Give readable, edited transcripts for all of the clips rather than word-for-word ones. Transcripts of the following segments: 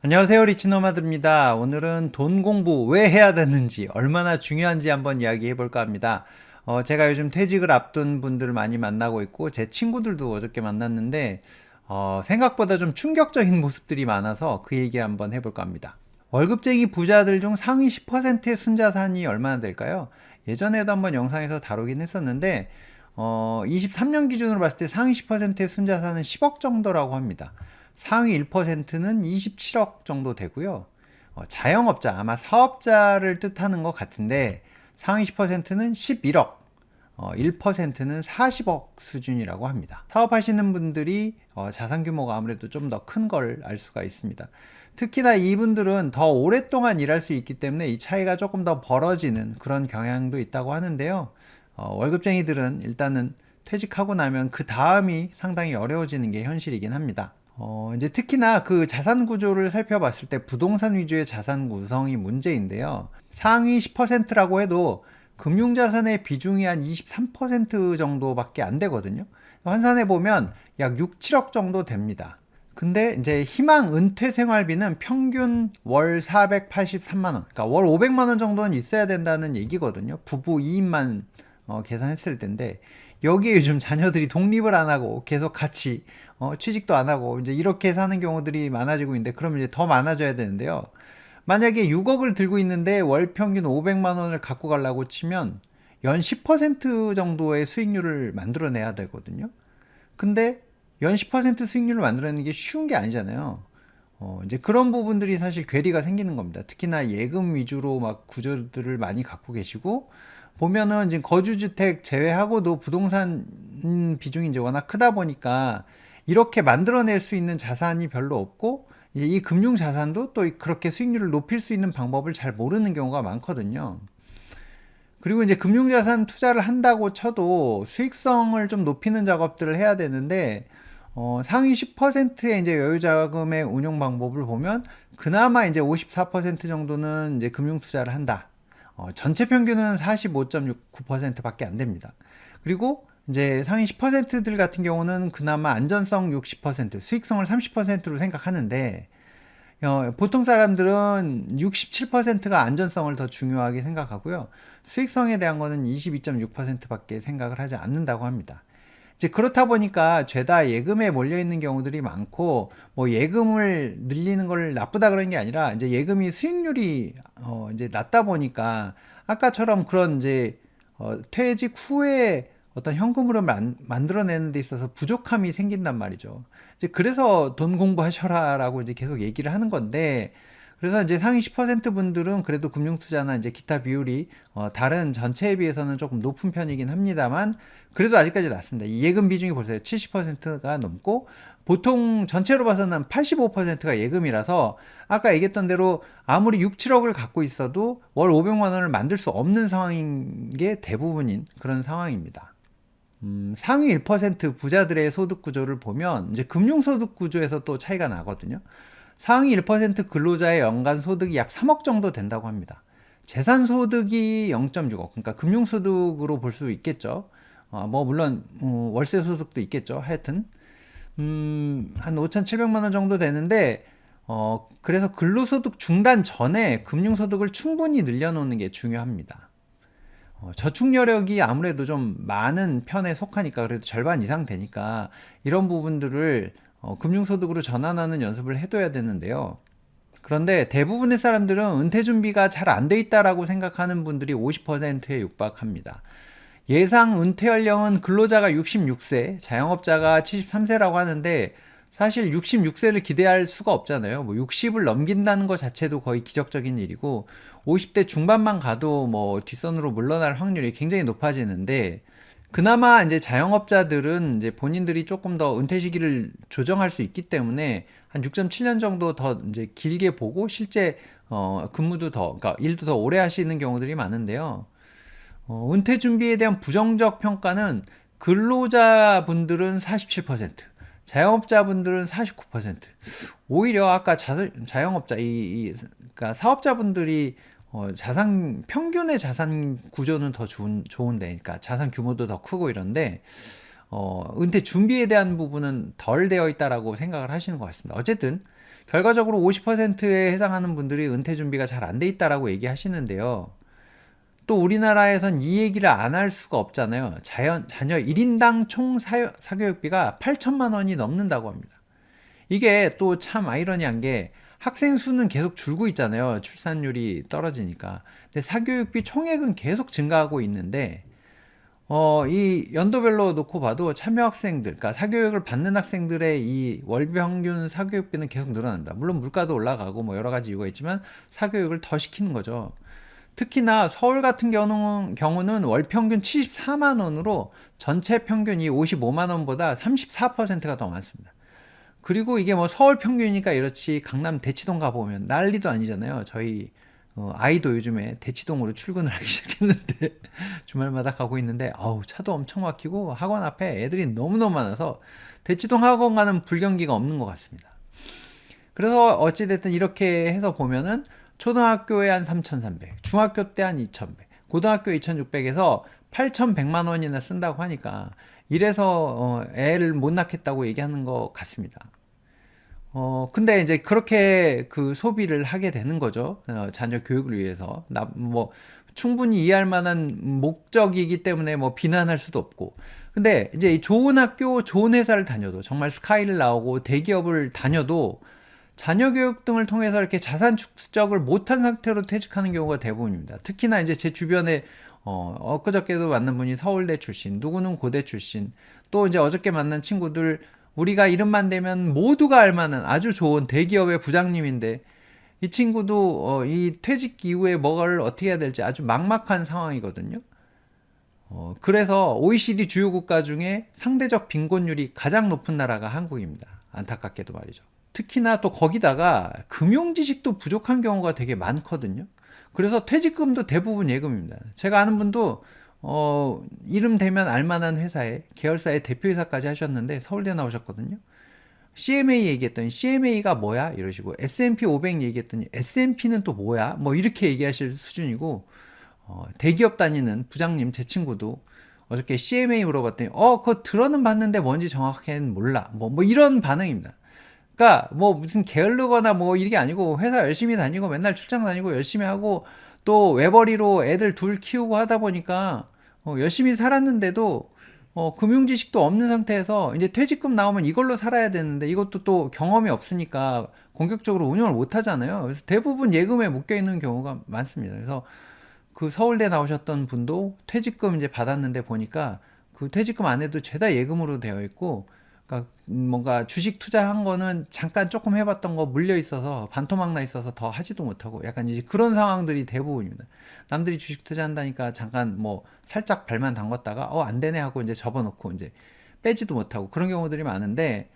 안녕하세요, 리치노마드입니다. 오늘은 돈 공부 왜 해야 되는지, 얼마나 중요한지 한번 이야기해 볼까 합니다. 제가 요즘 퇴직을 앞둔 분들을 많이 만나고 있고, 제 친구들도 어저께 만났는데, 생각보다 좀 충격적인 모습들이 많아서 그 얘기 한번 해볼까 합니다. 월급쟁이 부자들 중 상위 10%의 순자산이 얼마나 될까요? 예전에도 한번 영상에서 다루긴 했었는데, 23년 기준으로 봤을 때 상위 10%의 순자산은 10억 정도라고 합니다. 상위 1%는 27억 정도 되고요. 자영업자, 아마 사업자를 뜻하는 것 같은데 상위 10%는 11억, 1%는 40억 수준이라고 합니다. 사업하시는 분들이 자산 규모가 아무래도 좀 더 큰 걸 알 수가 있습니다. 특히나 이분들은 더 오랫동안 일할 수 있기 때문에 이 차이가 조금 더 벌어지는 그런 경향도 있다고 하는데요. 월급쟁이들은 일단은 퇴직하고 나면 그 다음이 상당히 어려워지는 게 현실이긴 합니다. 이제 특히나 그 자산 구조를 살펴봤을 때 부동산 위주의 자산 구성이 문제인데요. 상위 10%라고 해도 금융자산의 비중이 한 23% 정도밖에 안 되거든요. 환산해 보면 약 6, 7억 정도 됩니다. 근데 이제 희망 은퇴 생활비는 평균 월 483만 원, 그러니까 월 500만 원 정도는 있어야 된다는 얘기거든요. 부부 2인만 계산했을 텐데 여기에 요즘 자녀들이 독립을 안 하고 계속 같이 취직도 안 하고 이제 이렇게 사는 경우들이 많아지고 있는데 그러면 이제 더 많아져야 되는데요. 만약에 6억을 들고 있는데 월 평균 500만 원을 갖고 가려고 치면 연 10% 정도의 수익률을 만들어내야 되거든요. 근데 연 10% 수익률을 만들어내는 게 쉬운 게 아니잖아요. 이제 그런 부분들이 사실 괴리가 생기는 겁니다. 특히나 예금 위주로 막 구조들을 많이 갖고 계시고 보면은 이제 거주주택 제외하고도 부동산 비중이 이제 워낙 크다 보니까 이렇게 만들어낼 수 있는 자산이 별로 없고 이제 이 금융 자산도 또 그렇게 수익률을 높일 수 있는 방법을 잘 모르는 경우가 많거든요. 그리고 이제 금융자산 투자를 한다고 쳐도 수익성을 좀 높이는 작업들을 해야 되는데 상위 10%의 이제 여유자금의 운용 방법을 보면 그나마 이제 54% 정도는 이제 금융 투자를 한다. 전체 평균은 45.69%밖에 안 됩니다. 그리고 이제 상위 10%들 같은 경우는 그나마 안전성 60%, 수익성을 30%로 생각하는데 보통 사람들은 67%가 안전성을 더 중요하게 생각하고요. 수익성에 대한 거는 22.6%밖에 생각을 하지 않는다고 합니다. 이제 그렇다 보니까 죄다 예금에 몰려 있는 경우들이 많고 뭐 예금을 늘리는 걸 나쁘다 그런 게 아니라 이제 예금이 수익률이 이제 낮다 보니까 아까처럼 그런 이제 퇴직 후에 어떤 현금으로 만들어내는 데 있어서 부족함이 생긴단 말이죠. 이제 그래서 돈 공부하셔라라고 이제 계속 얘기를 하는 건데, 그래서 이제 상위 10% 분들은 그래도 금융투자나 이제 기타 비율이 다른 전체에 비해서는 조금 높은 편이긴 합니다만, 그래도 아직까지 낮습니다. 이 예금 비중이 벌써 70%가 넘고, 보통 전체로 봐서는 85%가 예금이라서, 아까 얘기했던 대로 아무리 6, 7억을 갖고 있어도 월 500만 원을 만들 수 없는 상황인 게 대부분인 그런 상황입니다. 상위 1% 부자들의 소득 구조를 보면 이제 금융 소득 구조에서 또 차이가 나거든요. 상위 1% 근로자의 연간 소득이 약 3억 정도 된다고 합니다. 재산 소득이 0.6억, 그러니까 금융 소득으로 볼 수 있겠죠. 뭐 물론 월세 소득도 있겠죠. 하여튼 한 5,700만 원 정도 되는데 그래서 근로소득 중단 전에 금융소득을 충분히 늘려놓는 게 중요합니다. 저축 여력이 아무래도 좀 많은 편에 속하니까 그래도 절반 이상 되니까 이런 부분들을 금융소득으로 전환하는 연습을 해둬야 되는데요. 그런데 대부분의 사람들은 은퇴 준비가 잘 안 돼 있다라고 생각하는 분들이 50%에 육박합니다. 예상 은퇴 연령은 근로자가 66세, 자영업자가 73세라고 하는데 사실 66세를 기대할 수가 없잖아요. 뭐 60을 넘긴다는 것 자체도 거의 기적적인 일이고 50대 중반만 가도 뭐 뒷선으로 물러날 확률이 굉장히 높아지는데 그나마 이제 자영업자들은 이제 본인들이 조금 더 은퇴 시기를 조정할 수 있기 때문에 한 6.7년 정도 더 이제 길게 보고 실제 근무도 더, 그러니까 일도 더 오래 하시는 경우들이 많은데요. 은퇴 준비에 대한 부정적 평가는 근로자분들은 47%, 자영업자분들은 49%. 오히려 아까 자영업자, 그러니까 사업자분들이 자산, 평균의 자산 구조는 더 좋은데, 그러니까 자산 규모도 더 크고 이런데, 은퇴 준비에 대한 부분은 덜 되어 있다라고 생각을 하시는 것 같습니다. 어쨌든, 결과적으로 50%에 해당하는 분들이 은퇴 준비가 잘 안 돼 있다라고 얘기하시는데요. 또 우리나라에선 이 얘기를 안 할 수가 없잖아요. 자녀 1인당 총 사교육비가 8천만 원이 넘는다고 합니다. 이게 또 참 아이러니한 게 학생 수는 계속 줄고 있잖아요. 출산율이 떨어지니까. 근데 사교육비 총액은 계속 증가하고 있는데 이 연도별로 놓고 봐도 참여 학생들, 그러니까 사교육을 받는 학생들의 이 월평균 사교육비는 계속 늘어난다. 물론 물가도 올라가고 뭐 여러 가지 이유가 있지만 사교육을 더 시키는 거죠. 특히나 서울 같은 경우는 월 평균 74만 원으로 전체 평균이 55만 원보다 34%가 더 많습니다. 그리고 이게 뭐 서울 평균이니까 이렇지 강남 대치동 가보면 난리도 아니잖아요. 저희 아이도 요즘에 대치동으로 출근을 하기 시작했는데 주말마다 가고 있는데 아우 차도 엄청 막히고 학원 앞에 애들이 너무너무 많아서 대치동 학원 가는 불경기가 없는 것 같습니다. 그래서 어찌됐든 이렇게 해서 보면은 초등학교에 한 3,300, 중학교 때 한 2,100, 고등학교 2,600에서 8,100만 원이나 쓴다고 하니까 이래서 애를 못 낳겠다고 얘기하는 것 같습니다. 근데 이제 그렇게 그 소비를 하게 되는 거죠. 자녀 교육을 위해서. 뭐, 충분히 이해할 만한 목적이기 때문에 뭐 비난할 수도 없고. 근데 이제 좋은 학교, 좋은 회사를 다녀도, 정말 스카이를 나오고 대기업을 다녀도 자녀 교육 등을 통해서 이렇게 자산 축적을 못한 상태로 퇴직하는 경우가 대부분입니다. 특히나 이제 제 주변에 엊그저께도 만난 분이 서울대 출신, 누구는 고대 출신, 또 이제 어저께 만난 친구들 우리가 이름만 대면 모두가 알만한 아주 좋은 대기업의 부장님인데 이 친구도 이 퇴직 이후에 뭐를 어떻게 해야 될지 아주 막막한 상황이거든요. 그래서 OECD 주요 국가 중에 상대적 빈곤율이 가장 높은 나라가 한국입니다. 안타깝게도 말이죠. 특히나 또 거기다가 금융 지식도 부족한 경우가 되게 많거든요. 그래서 퇴직금도 대부분 예금입니다. 제가 아는 분도 이름 대면 알만한 회사에 계열사의 대표이사까지 하셨는데 서울대 나오셨거든요. CMA 얘기했더니 CMA가 뭐야? 이러시고 S&P 500 얘기했더니 S&P는 또 뭐야? 뭐 이렇게 얘기하실 수준이고 대기업 다니는 부장님 제 친구도 어저께 CMA 물어봤더니 그거 들어는 봤는데 뭔지 정확히는 몰라. 뭐 이런 반응입니다. 그러니까 뭐 무슨 게을르거나 뭐 이게 아니고 회사 열심히 다니고 맨날 출장 다니고 열심히 하고 또 외벌이로 애들 둘 키우고 하다 보니까 열심히 살았는데도 금융 지식도 없는 상태에서 이제 퇴직금 나오면 이걸로 살아야 되는데 이것도 또 경험이 없으니까 공격적으로 운영을 못 하잖아요. 그래서 대부분 예금에 묶여 있는 경우가 많습니다. 그래서 그 서울대 나오셨던 분도 퇴직금 이제 받았는데 보니까 그 퇴직금 안에도 죄다 예금으로 되어 있고 그러니까 뭔가 주식 투자한 거는 잠깐 조금 해봤던 거 물려 있어서 반토막 나 있어서 더 하지도 못하고 약간 이제 그런 상황들이 대부분입니다. 남들이 주식 투자한다니까 잠깐 뭐 살짝 발만 담궜다가 안 되네 하고 이제 접어놓고 이제 빼지도 못하고 그런 경우들이 많은데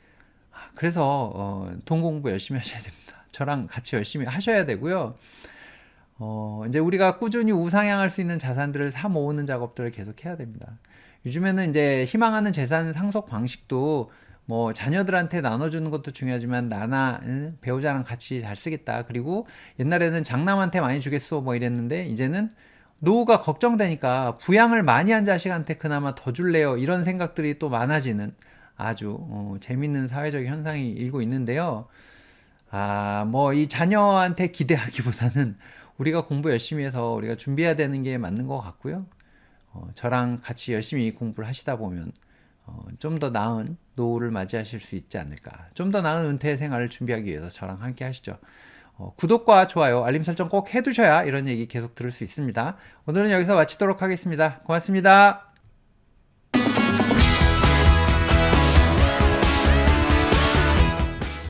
그래서 돈 공부 열심히 하셔야 됩니다. 저랑 같이 열심히 하셔야 되고요. 이제 우리가 꾸준히 우상향할 수 있는 자산들을 사 모으는 작업들을 계속 해야 됩니다. 요즘에는 이제 희망하는 재산 상속 방식도 뭐 자녀들한테 나눠주는 것도 중요하지만 나나 배우자랑 같이 잘 쓰겠다. 그리고 옛날에는 장남한테 많이 주겠어 뭐 이랬는데 이제는 노후가 걱정되니까 부양을 많이 한 자식한테 그나마 더 줄래요. 이런 생각들이 또 많아지는 아주 재밌는 사회적 현상이 일고 있는데요. 뭐 이 자녀한테 기대하기보다는 우리가 공부 열심히 해서 우리가 준비해야 되는 게 맞는 것 같고요. 저랑 같이 열심히 공부를 하시다 보면 좀 더 나은 노후를 맞이하실 수 있지 않을까. 좀 더 나은 은퇴 생활을 준비하기 위해서 저랑 함께 하시죠. 구독과 좋아요, 알림 설정 꼭 해두셔야 이런 얘기 계속 들을 수 있습니다. 오늘은 여기서 마치도록 하겠습니다. 고맙습니다.